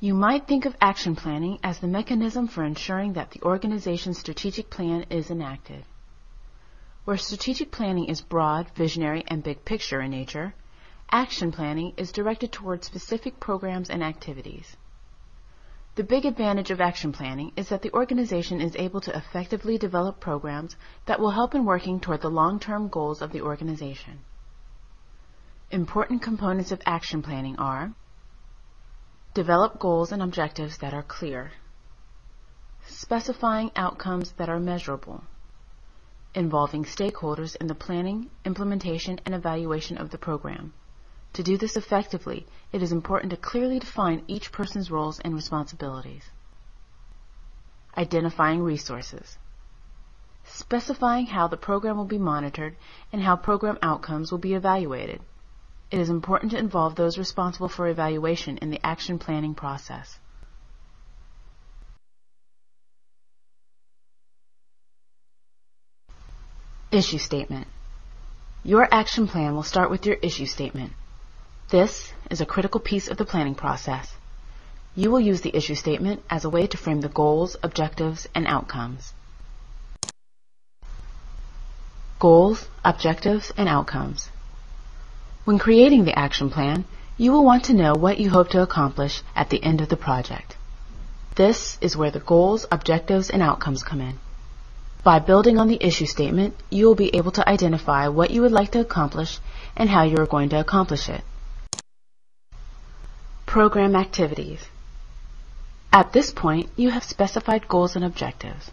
You might think of action planning as the mechanism for ensuring that the organization's strategic plan is enacted. Where strategic planning is broad, visionary, and big picture in nature, action planning is directed towards specific programs and activities. The big advantage of action planning is that the organization is able to effectively develop programs that will help in working toward the long-term goals of the organization. Important components of action planning are: develop goals and objectives that are clear, specifying outcomes that are measurable, involving stakeholders in the planning, implementation, and evaluation of the program. To do this effectively, it is important to clearly define each person's roles and responsibilities. Identifying resources, specifying how the program will be monitored and how program outcomes will be evaluated. It is important to involve those responsible for evaluation in the action planning process. Issue statement. Your action plan will start with your issue statement. This is a critical piece of the planning process. You will use the issue statement as a way to frame the goals, objectives, and outcomes. Goals, objectives, and outcomes. When creating the action plan, you will want to know what you hope to accomplish at the end of the project. This is where the goals, objectives, and outcomes come in. By building on the issue statement, you will be able to identify what you would like to accomplish and how you are going to accomplish it. Program activities. At this point, you have specified goals and objectives.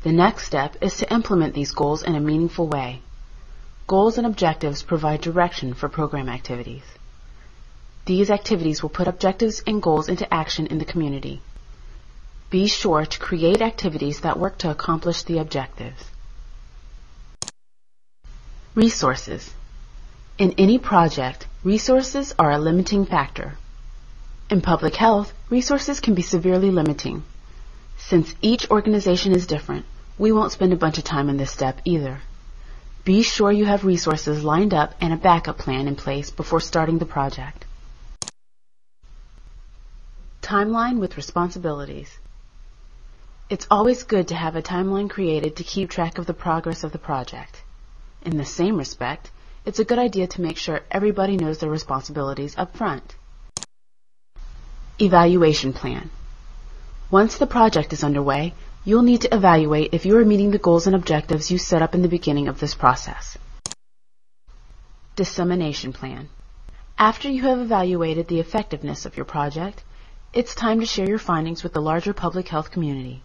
The next step is to implement these goals in a meaningful way. Goals and objectives provide direction for program activities. These activities will put objectives and goals into action in the community. Be sure to create activities that work to accomplish the objectives. Resources. In any project, resources are a limiting factor. In public health, resources can be severely limiting. Since each organization is different, we won't spend a bunch of time on this step either. Be sure you have resources lined up and a backup plan in place before starting the project. Timeline with responsibilities. It's always good to have a timeline created to keep track of the progress of the project. In the same respect, it's a good idea to make sure everybody knows their responsibilities up front. Evaluation plan. Once the project is underway, you'll need to evaluate if you are meeting the goals and objectives you set up in the beginning of this process. Dissemination plan. After you have evaluated the effectiveness of your project, it's time to share your findings with the larger public health community.